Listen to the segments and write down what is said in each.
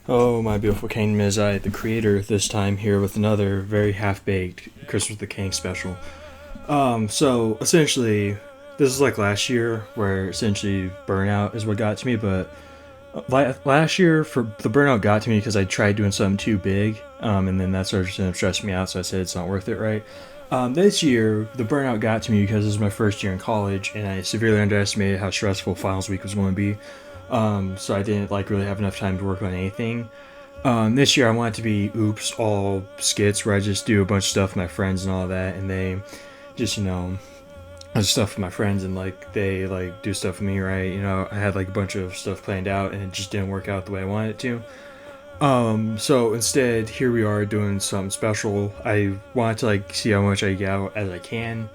Oh, my beautiful Kang Mizai, the creator, this time here with another very half-baked Christmas with the King special. So essentially, this is like last year, where essentially burnout is what got to me. But last year, for the burnout got to me because I tried doing something too big, and then that started to stress me out. So I said it's not worth it, right? This year, the burnout got to me because this is my first year in college, and I severely underestimated how stressful finals week was going to be. So I didn't like really have enough time to work on anything. This year I want it to be oops all skits where I just do a bunch of stuff with my friends and all that, and they just stuff with my friends and like they like do stuff with me, right? I had like a bunch of stuff planned out and it just didn't work out the way I wanted it to. So instead, here we are doing something special. I wanted to like see how much I get out as I can.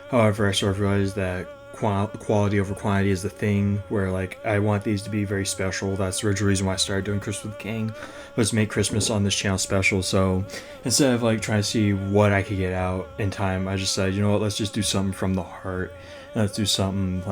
However, I sort of realized that quality over quantity is the thing where like I want these to be very special. That's the original reason why I started doing Christmas with the King, was to make Christmas on this channel special. So instead of like trying to see what I could get out in time, I just said, you know what, let's just do something from the heart. And let's do something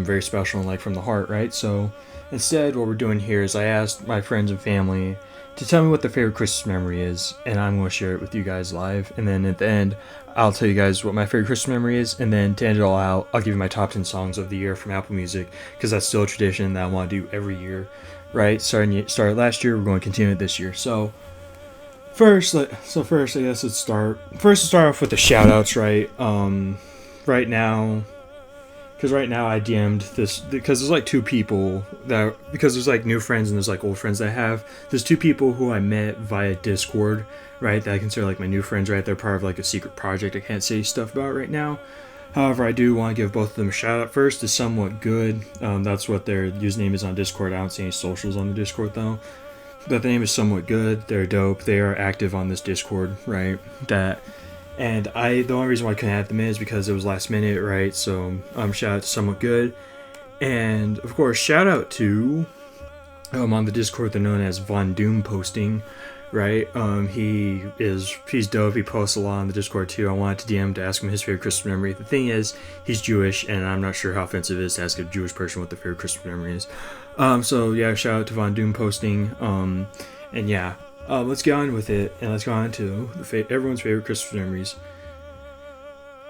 very special and like from the heart, right? So instead, what we're doing here is I asked my friends and family to tell me what their favorite Christmas memory is, and I'm going to share it with you guys live. And then at the end, I'll tell you guys what my favorite Christmas memory is, and then to end it all out, I'll give you my top 10 songs of the year from Apple Music, because that's still a tradition that I want to do every year, right? Started last year, we're going to continue it this year. So first, I guess let's start off with the shout outs, right? Right now, because right now I DM'd this because there's like two people because there's like new friends and there's like old friends that I have. There's two people who I met via Discord, right? That I consider like my new friends, right? They're part of like a secret project I can't say stuff about right now. However, I do want to give both of them a shout out. First is Somewhat Good. That's what their username is on Discord. I don't see any socials on the Discord though. But the name is Somewhat Good. They're dope. They are active on this Discord, right? The only reason why I couldn't add them in is because it was last minute, right? So shout out to Somewhat Good, and of course shout out to on the Discord they're known as Von Doom Posting, right? He's dope. He posts a lot on the Discord too. I wanted to DM to ask him his favorite Christmas memory. The thing is, he's Jewish, and I'm not sure how offensive it is to ask a Jewish person what their favorite Christmas memory is. So yeah, shout out to Von Doom Posting. And yeah. Let's get on with it, and let's go on to everyone's favorite Christmas memories.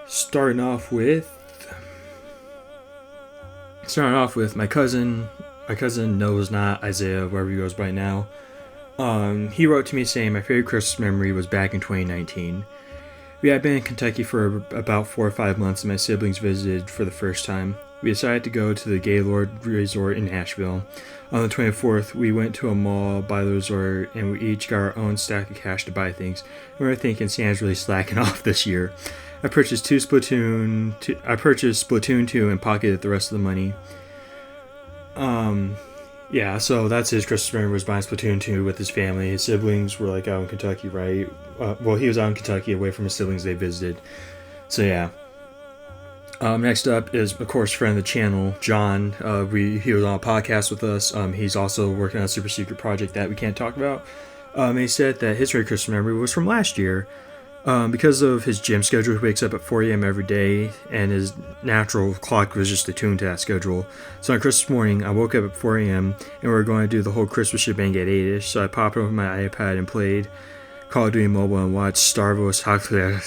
Starting off with my cousin. My cousin knows not Isaiah, wherever he goes by now. He wrote to me saying my favorite Christmas memory was back in 2019. We had been in Kentucky for about 4 or 5 months, and my siblings visited for the first time. We decided to go to the Gaylord Resort in Nashville. On the 24th, we went to a mall by the resort, and we each got our own stack of cash to buy things. We were thinking Santa's really slacking off this year. I purchased Splatoon 2 and pocketed the rest of the money. Yeah, so that's his Christmas memory, was buying Splatoon 2 with his family. His siblings were like out in Kentucky, right? He was out in Kentucky away from his siblings they visited. So yeah. Next up is, of course, friend of the channel, John. He was on a podcast with us. He's also working on a super secret project that we can't talk about. He said that his very Christmas memory was from last year. Because of his gym schedule, he wakes up at 4 a.m. every day, and his natural clock was just attuned to that schedule. So on Christmas morning, I woke up at 4 a.m., and we were going to do the whole Christmas shebang at 8ish. So I popped over my iPad and played Call of Duty Mobile and watched Star Wars comedy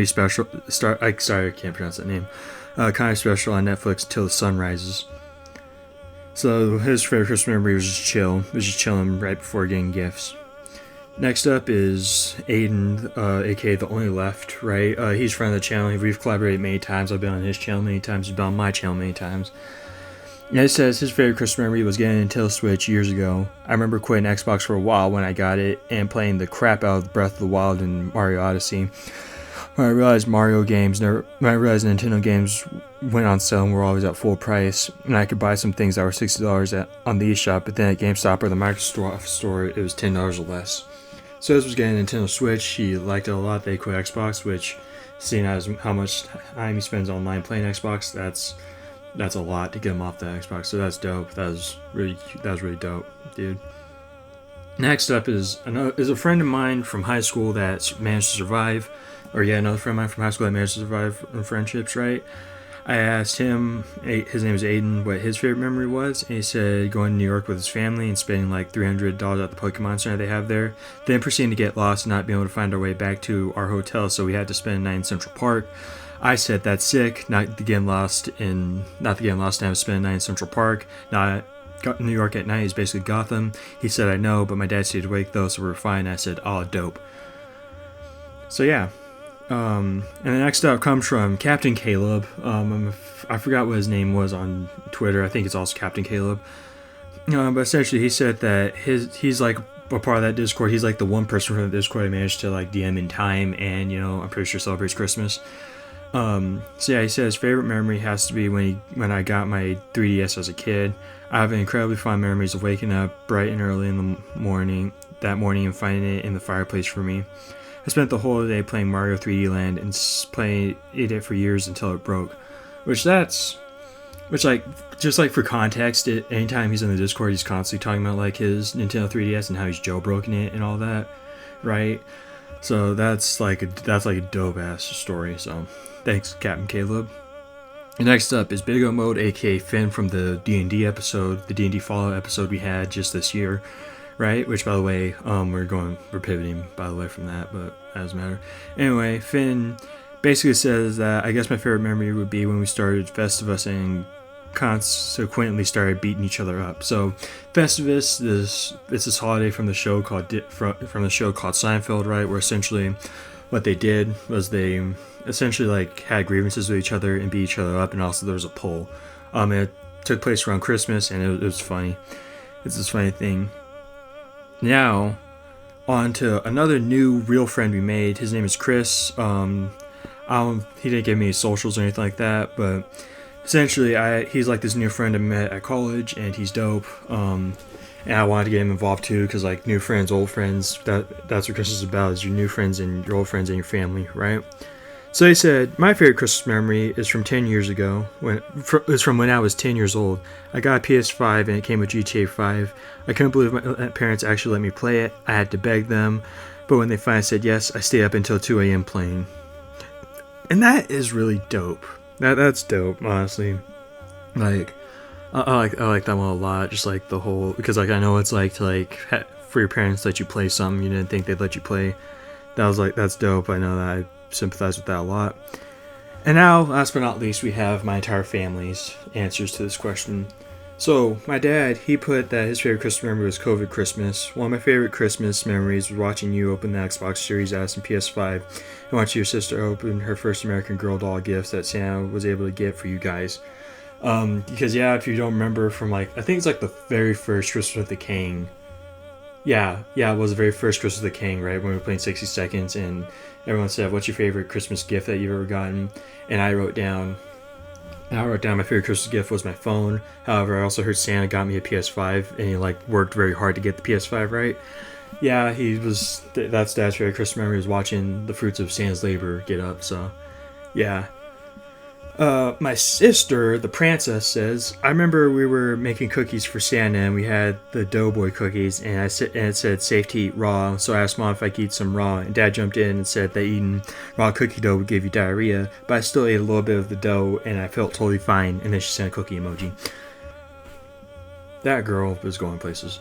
special. I can't pronounce that name. Comedy special on Netflix until the sun rises. So his favorite Christmas memory was just chill. It was just chilling right before getting gifts. Next up is Aiden, aka The Only Left, right? He's a friend of the channel. We've collaborated many times. I've been on his channel many times. He's been on my channel many times. And it says his favorite Christmas memory was getting a Nintendo Switch years ago. I remember quitting Xbox for a while when I got it and playing the crap out of Breath of the Wild and Mario Odyssey. When I realized Nintendo games went on sale and were always at full price, and I could buy some things that were $60 on the eShop, but then at GameStop or the Microsoft store, it was $10 or less. So this was getting a Nintendo Switch. He liked it a lot. They quit Xbox, which, seeing as how much time he spends online playing Xbox, that's a lot to get him off the Xbox. So that's dope. That was really dope, dude. Next up is a friend of mine from high school that managed to survive, or yeah, another friend of mine from high school that managed to survive in friendships, right? I asked him, his name is Aiden, what his favorite memory was, and he said going to New York with his family and spending like $300 at the Pokemon Center they have there, then proceeding to get lost and not being able to find our way back to our hotel, so we had to spend a night in Central Park. I said that's sick, not to get lost and have to spend a night in Central Park. Not New York at night is basically Gotham. He said I know, but my dad stayed awake though, so we were fine. I said, oh, dope. So yeah. And the next up comes from Captain Caleb. I forgot what his name was on Twitter. I think it's also Captain Caleb. But essentially, he said that he's like a part of that Discord. He's like the one person from the Discord I managed to like DM in time, and I'm pretty sure celebrates Christmas. So yeah, he said his favorite memory has to be when I got my 3DS as a kid. I have incredibly fond memories of waking up bright and early in the morning and finding it in the fireplace for me. I spent the whole day playing Mario 3D Land and playing it for years until it broke. Which just like for context, anytime he's in the Discord, he's constantly talking about like his Nintendo 3DS and how he's jailbroken it and all that, right? So that's like a dope ass story. So thanks, Captain Caleb. And next up is Big O Mode, aka Finn from the D&D episode, the D&D Fallout episode we had just this year. Right, which by the way, we're pivoting by the way from that, but that doesn't matter. Anyway, Finn basically says that I guess my favorite memory would be when we started Festivus and consequently started beating each other up. So Festivus is this holiday from the show called Seinfeld, right? Where essentially what they did was they essentially like had grievances with each other and beat each other up, and also there was a poll. It took place around Christmas, and it was funny. It's this funny thing. Now, on to another new real friend we made. His name is Chris. He didn't give me his socials or anything like that, but essentially, he's like this new friend I met at college, and he's dope. And I wanted to get him involved too, because like new friends, old friends, that's what Christmas is about, is your new friends and your old friends and your family, right? So he said, my favorite Christmas memory is from 10 years ago. It's from when I was 10 years old. I got a PS5 and it came with GTA 5. I couldn't believe my parents actually let me play it. I had to beg them. But when they finally said yes, I stayed up until 2 a.m. playing. And that is really dope. That's dope, honestly. Like, I like that one a lot. Just like the whole, because like I know it's like to like for your parents to let you play something you didn't think they'd let you play. That's dope. I know that I sympathize with that a lot. And now, last but not least, we have my entire family's answers to this question. So, my dad, he put that his favorite Christmas memory was COVID Christmas. One of my favorite Christmas memories was watching you open the Xbox Series S and PS5 and watching your sister open her first American Girl doll gifts that Santa was able to get for you guys. Because, yeah, if you don't remember from, like, I think it's like the very first Christmas with the King. Yeah, it was the very first Christmas with the King, right? When we were playing 60 Seconds, and everyone said, what's your favorite Christmas gift that you've ever gotten? And I wrote down my favorite Christmas gift was my phone. However, I also heard Santa got me a PS5, and he like worked very hard to get the PS5, right? Yeah, that's Dad's favorite Christmas memory, was watching the fruits of Santa's labor get up, so yeah. My sister, the Princess, says, I remember we were making cookies for Santa, and we had the Doughboy cookies, and it said safe to eat raw, so I asked Mom if I could eat some raw, and Dad jumped in and said that eating raw cookie dough would give you diarrhea, but I still ate a little bit of the dough, and I felt totally fine, and then she sent a cookie emoji. That girl was going places.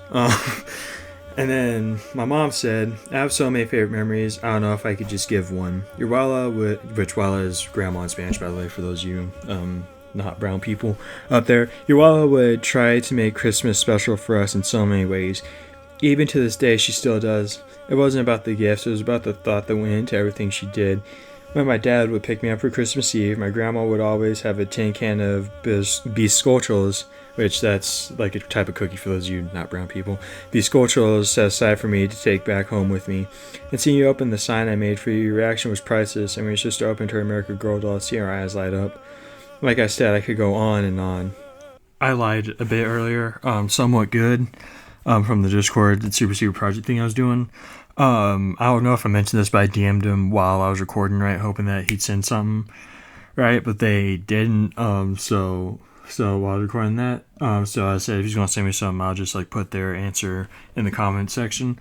And then my mom said, I have so many favorite memories, I don't know if I could just give one. Your Walla, which Walla is grandma in Spanish, by the way, for those of you not brown people up there. Your Walla would try to make Christmas special for us in so many ways. Even to this day, she still does. It wasn't about the gifts, it was about the thought that went into everything she did. When my dad would pick me up for Christmas Eve, my grandma would always have a tin can of bizcochos, which that's like a type of cookie for those of you not brown people. Bizcochos set aside for me to take back home with me. And seeing you open the sign I made for you, your reaction was priceless, and when your sister opened her American Girl doll, seeing her eyes light up. Like I said, I could go on and on. I lied a bit earlier, somewhat good, from the Discord, the Super Secret Project thing I was doing. I don't know if I mentioned this, but I DM'd him while I was recording, right, hoping that he'd send something, right, but they didn't, so while I was recording that, so I said if he's going to send me something, I'll just like put their answer in the comment section.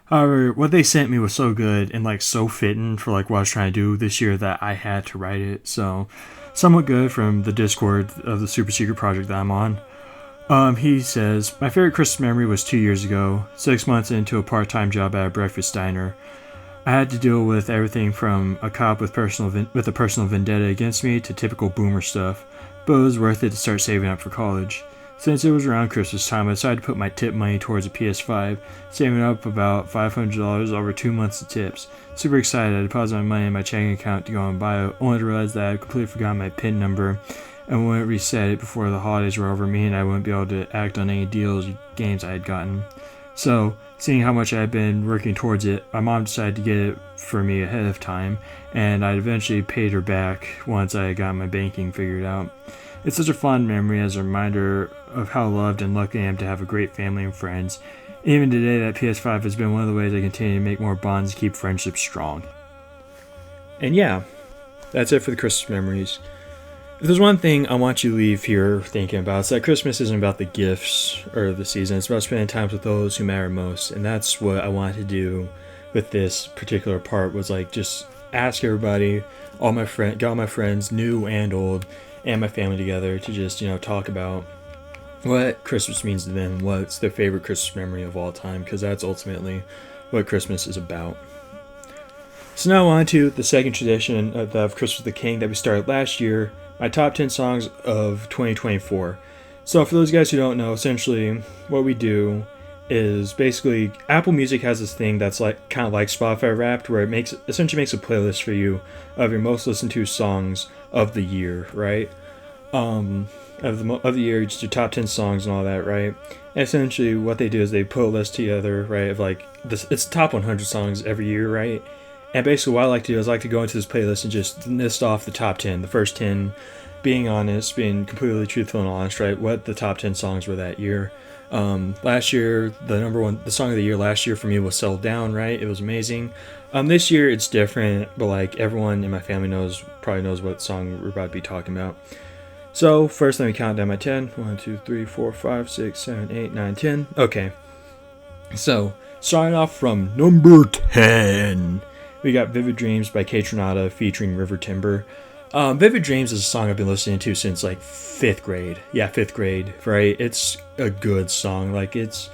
However, what they sent me was so good and like so fitting for like what I was trying to do this year that I had to write it. So somewhat good from the Discord of the super secret project that I'm on. He says, my favorite Christmas memory was 2 years ago, 6 months into a part-time job at a breakfast diner. I had to deal with everything from a cop with a personal vendetta against me to typical boomer stuff, but it was worth it to start saving up for college. Since it was around Christmas time, I decided to put my tip money towards a PS5, saving up about $500 over 2 months of tips. Super excited, I deposited my money in my checking account to go and buy it, only to realize that I had completely forgotten my PIN number and wouldn't reset it before the holidays were over, meaning I wouldn't be able to act on any deals or games I had gotten. So, seeing how much I had been working towards it, my mom decided to get it for me ahead of time, and I eventually paid her back once I got my banking figured out. It's such a fond memory as a reminder of how loved and lucky I am to have a great family and friends. Even today, that PS5 has been one of the ways I continue to make more bonds and keep friendships strong. And yeah, that's it for the Christmas memories. If there's one thing I want you to leave here thinking about, it's that Christmas isn't about the gifts or the season. It's about spending time with those who matter most. And that's what I wanted to do with this particular part, was like just ask everybody, get all my friends, new and old, and my family together to just, talk about what Christmas means to them, what's their favorite Christmas memory of all time, because that's ultimately what Christmas is about. So now on to the second tradition of Christmas with the King that we started last year, my top 10 songs of 2024. So for those guys who don't know, essentially what we do is basically Apple Music has this thing that's like kind of like Spotify Wrapped, where it essentially makes a playlist for you of your most listened to songs of the year, right? Of the year, just your top 10 songs and all that, right? And essentially what they do is they put a list together, right, of like this. It's the top 100 songs every year, right? And basically what I like to do is I like to go into this playlist and just list off the top 10, the first 10, being completely truthful and honest, right? What the top 10 songs were that year. Last year, the song of the year last year for me was Settle Down, right? It was amazing. This year it's different, but like everyone in my family probably knows what song we're about to be talking about. So first let me count down my 10. 1, 2, 3, 4, 5, 6, 7, 8, 9, 10. Okay. So starting off from number 10. We got Vivid Dreams by K Tronada featuring River Timber. Vivid Dreams is a song I've been listening to since like 5th grade. Yeah, 5th grade, right? It's a good song. Like, it's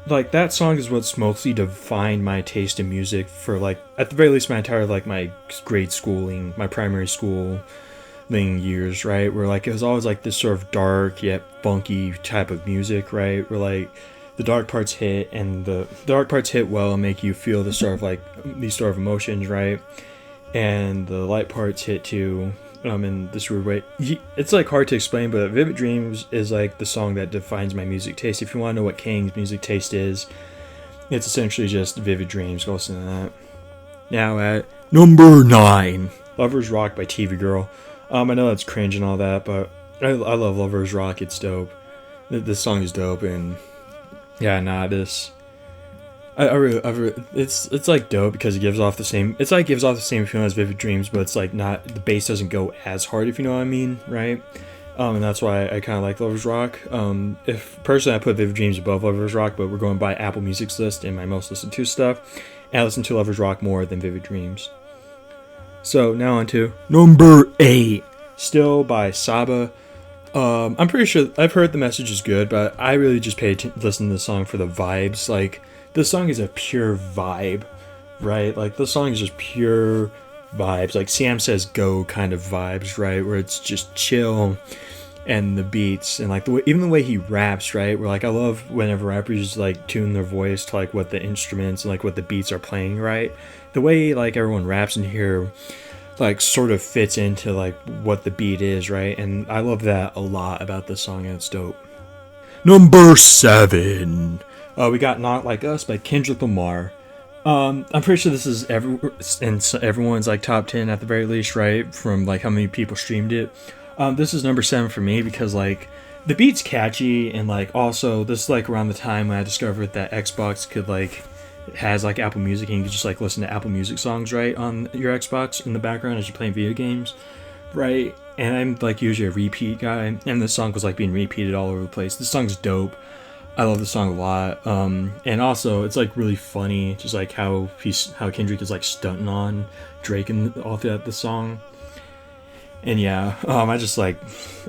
like that song is what's mostly defined my taste in music for, like, at the very least, my entire, like, my grade schooling, my primary schooling years, right? Where, like, it was always like this sort of dark yet funky type of music, right? Where, like, the dark parts hit, and the dark parts hit well and make you feel the sort of like these sort of emotions, right? And the light parts hit too, in this weird way. It's like hard to explain, but Vivid Dreams is like the song that defines my music taste. If you want to know what Kang's music taste is, it's essentially just Vivid Dreams. Go listen to that. Now at number 9, Lovers Rock by TV Girl. I know that's cringe and all that, but I love Lovers Rock. It's dope. This song is dope, and yeah, it's like dope because it gives off the same feeling as Vivid Dreams, but it's like not, the bass doesn't go as hard, if you know what I mean, right? And that's why I kind of like Lovers Rock. If personally I put Vivid Dreams above Lovers Rock, but we're going by Apple Music's list and my most listened to stuff, and I listen to Lovers Rock more than Vivid Dreams. So now on to number 8, Still by Saba. I'm pretty sure I've heard the message is good, but I really just listen to the song for the vibes. Like, the song is a pure vibe, right? Like, the song is just pure vibes, like Sam Says Go kind of vibes, right? Where it's just chill, and the beats, and like even the way he raps, right? Where like I love whenever rappers just like tune their voice to like what the instruments and like what the beats are playing, right? The way like everyone raps in here like sort of fits into like what the beat is, right? And I love that a lot about this song, and it's dope. Number 7, we got Not Like Us by Kendrick Lamar. I'm pretty sure this is everyone's like top 10 at the very least, right? From like how many people streamed it. This is number 7 for me because like the beat's catchy, and like also this is like around the time when I discovered that Xbox could like has like Apple Music, and you can just like listen to Apple Music songs right on your Xbox in the background as you're playing video games, right? And I'm like usually a repeat guy, and this song was like being repeated all over the place. This song's dope. I love this song a lot. And also it's like really funny, just like how Kendrick is like stunting on Drake and all throughout the song. And yeah, I just like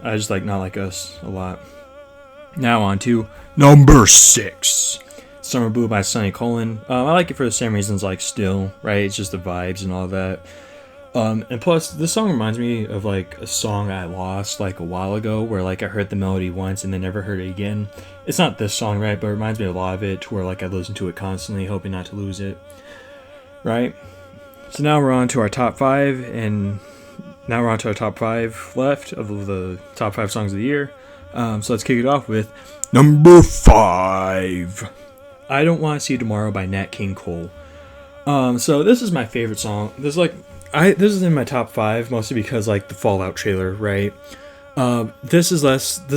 Not Like Us a lot. Now on to number 6. Summer Blue by Sonny Colon. I like it for the same reasons, like Still, right? It's just the vibes and all that. And plus, this song reminds me of like a song I lost like a while ago, where like I heard the melody once and then never heard it again. It's not this song, right? But it reminds me a lot of it, to where like I listen to it constantly, hoping not to lose it, right? So now we're on to our top 5, and now we're on to our top 5 left of the top 5 songs of the year. So let's kick it off with number 5. I Don't Want to See Tomorrow by Nat King Cole. So this is my favorite song. This is in my top 5, mostly because like the Fallout trailer, right? This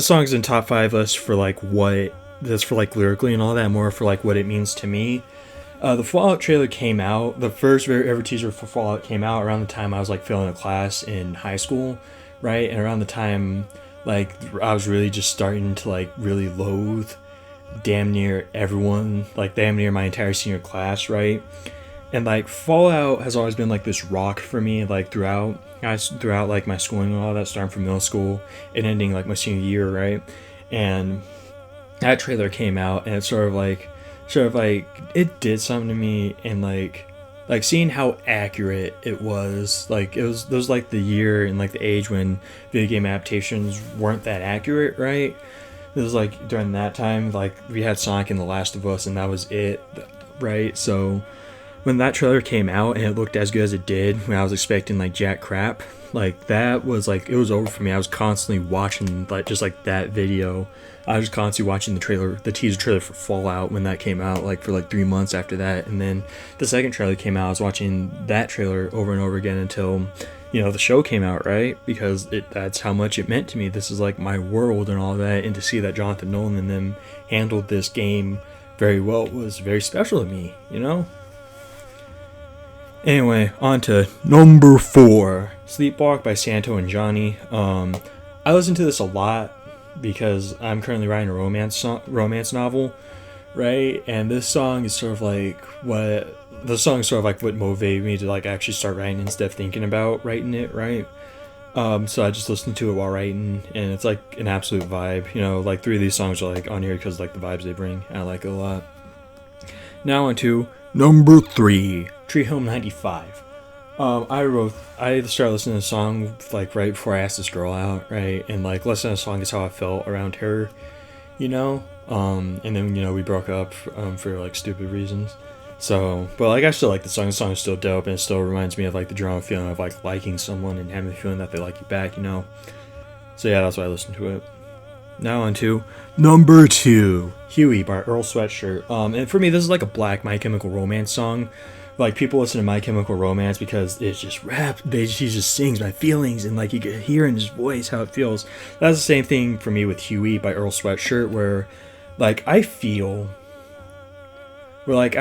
song's in top 5 list for like what that's for like lyrically and all that, more for like what it means to me. The Fallout trailer came out. The first ever teaser for Fallout came out around the time I was like failing a class in high school, right? And around the time like I was really just starting to like really loathe damn near everyone, like damn near my entire senior class, right? And like Fallout has always been like this rock for me, like throughout like my schooling and all that, starting from middle school and ending like my senior year, right? And that trailer came out, and it sort of like it did something to me, and like seeing how accurate it was. Like it was like the year and like the age when video game adaptations weren't that accurate, right? It was like during that time, like we had Sonic and The Last of Us, and that was it, right? So when that trailer came out and it looked as good as it did, when I was expecting like jack crap, like that was like, it was over for me. I was constantly watching like just like that video. I was constantly watching the teaser trailer for Fallout when that came out, like for like 3 months after that. And then the second trailer came out, I was watching that trailer over and over again until, the show came out, right? Because that's how much it meant to me. This is like my world and all that. And to see that Jonathan Nolan and them handled this game very well was very special to me, Anyway, on to number 4, Sleepwalk by Santo and Johnny. I listen to this a lot because I'm currently writing a romance novel, right? And this song is sort of like what motivated me to like actually start writing instead of thinking about writing it, right? So I just listened to it while writing, and it's like an absolute vibe. Like 3 of these songs are like on here because like the vibes they bring, and I like it a lot. Now on to number 3, Tree Home 95. I started listening to the song like right before I asked this girl out, right? And like listening to the song is how I felt around her, and then we broke up for like stupid reasons. So, but like I still like the song. The song is still dope, and it still reminds me of like the general feeling of like liking someone and having the feeling that they like you back, So yeah, that's why I listen to it. Now on to number 2, Huey by Earl Sweatshirt. And for me, this is like a black My Chemical Romance song. Like people listen to My Chemical Romance because it's just rap. He just sings my feelings, and like you can hear in his voice how it feels. That's the same thing for me with Huey by Earl Sweatshirt, where like I feel, where like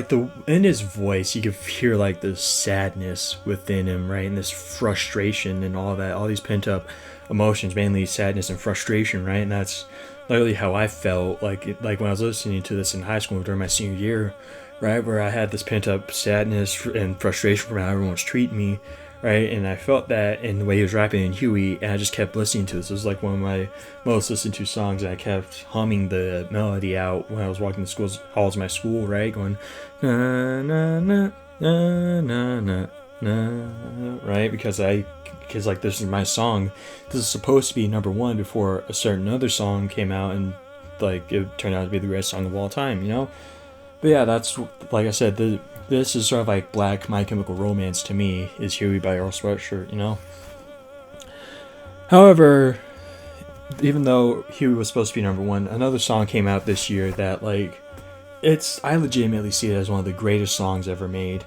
the in his voice you could hear like the sadness within him, right, and this frustration and all that, all these pent up emotions, mainly sadness and frustration, right? And that's literally how I felt like when I was listening to this in high school during my senior year, right, where I had this pent up sadness and frustration from how everyone was treating me, right? And I felt that in the way he was rapping in Huey, and I just kept listening to this. It was like one of my most listened to songs, and I kept humming the melody out when I was walking the halls of my school, right, going na na na na na na na, right? Because like this is my song. This is supposed to be number 1 before a certain other song came out, and like it turned out to be the greatest song of all time, But yeah, that's, like I said, this is sort of like black My Chemical Romance to me, is Huey by Earl Sweatshirt, However, even though Huey was supposed to be number 1, another song came out this year that like, I legitimately see it as one of the greatest songs ever made.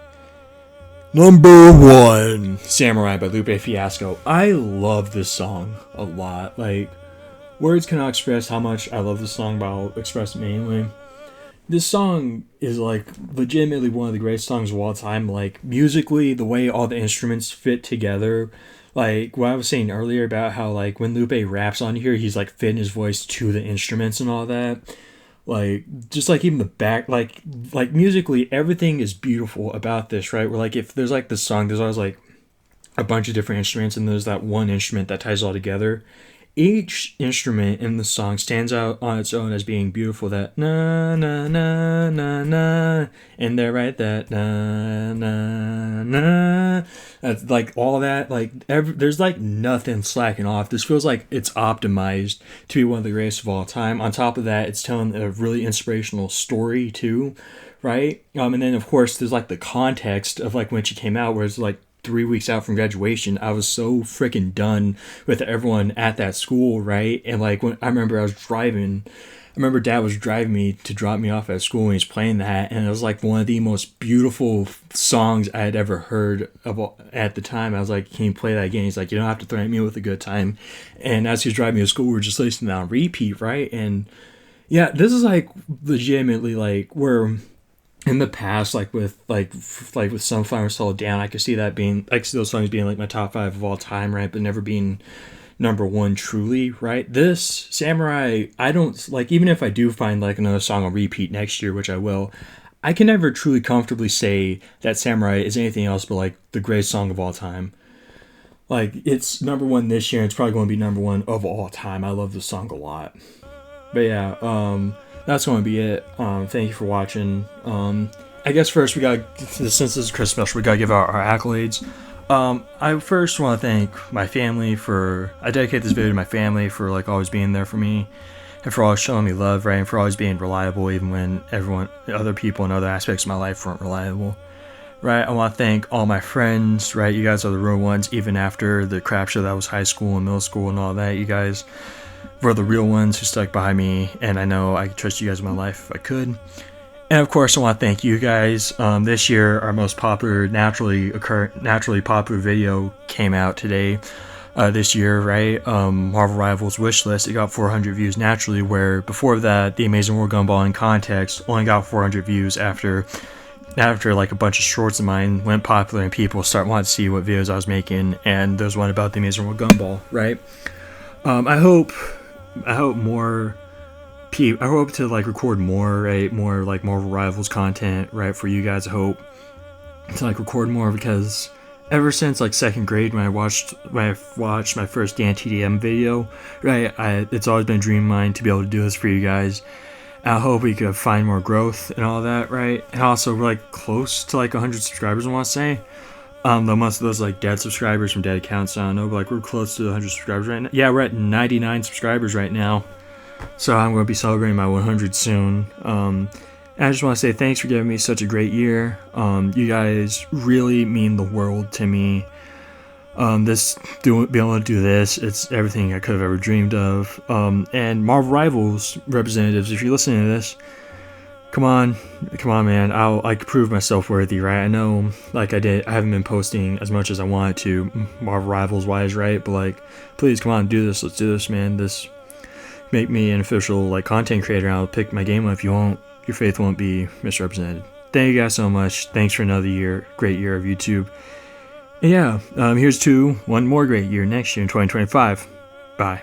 Number 1, Samurai by Lupe Fiasco. I love this song a lot. Like, words cannot express how much I love this song, but I'll express it mainly. This song is like legitimately one of the greatest songs of all time. Like musically, the way all the instruments fit together. Like what I was saying earlier about how like when Lupe raps on here, he's like fitting his voice to the instruments and all that. Like just like even the back, like musically, everything is beautiful about this, right? Where like if there's like this song, there's always like a bunch of different instruments, and there's that one instrument that ties it all together. Each instrument in the song stands out on its own as being beautiful. That na na na na na, and they're right, that na na na. That's like all that. Like there's like nothing slacking off. This feels like it's optimized to be one of the greatest of all time. On top of that, it's telling a really inspirational story too, right? And then of course there's like the context of like when she came out, where it's like 3 weeks out from graduation. I was so freaking done with everyone at that school, right? And like when I remember dad was driving me to drop me off at school and he's playing that, and it was like one of the most beautiful songs I had ever heard of at the time. I was like, can you play that again? He's like, you don't have to threaten me with a good time. And as he was driving me to school, we were just listening on repeat, right? And yeah, this is like legitimately like where in the past, like with Sunflower Slow Down, I could see that being, I could see those songs being like my top 5 of all time, right? But never being number 1 truly, right? This Samurai, I don't like, even if I do find like another song on repeat next year, which I will, I can never truly comfortably say that Samurai is anything else but like the greatest song of all time. Like, it's number 1 this year, and it's probably going to be number 1 of all time. I love this song a lot. But yeah, that's going to be it. Thank you for watching. I guess first since this is Christmas special, we got to give out our accolades. I first want to thank my family I dedicate this video to my family for like always being there for me, and for always showing me love, right? And for always being reliable even when other people in other aspects of my life weren't reliable, right? I want to thank all my friends, right? You guys are the real ones, even after the crap show that was high school and middle school and all that. You guys were the real ones who stuck by me, and I know I could trust you guys in my life if I could. And of course, I want to thank you guys. This year, our most popular, naturally popular video came out today. This year, right? Marvel Rivals Wishlist. It got 400 views naturally, where before that, The Amazing World Gumball in Context only got 400 views after like a bunch of shorts of mine went popular and people started wanting to see what videos I was making, and there's one about The Amazing World Gumball, right? I hope to like record more, right? More like Marvel Rivals content, right? For you guys, I hope to like record more, because ever since like 2nd grade when I watched my first Dan TDM video, right? It's always been a dream of mine to be able to do this for you guys. I hope we could find more growth and all that, right? And also we're like close to like 100 subscribers, I want to say. Though most of those like dead subscribers from dead accounts, I don't know, but like we're close to 100 subscribers right now. Yeah, we're at 99 subscribers right now. So I'm going to be celebrating my 100 soon. And I just want to say thanks for giving me such a great year. You guys really mean the world to me. Being able to do this, it's everything I could have ever dreamed of. And Marvel Rivals representatives, if you're listening to this, come on, man. I could prove myself worthy, right? I know, like I haven't been posting as much as I wanted to, Marvel Rivals wise, right? But like, please, come on, do this. Let's do this, man. Make me an official like content creator, and I'll pick my game up. If you won't, your faith won't be misrepresented. Thank you guys so much. Thanks for another great year of YouTube. And yeah, here's to one more great year next year in 2025. Bye.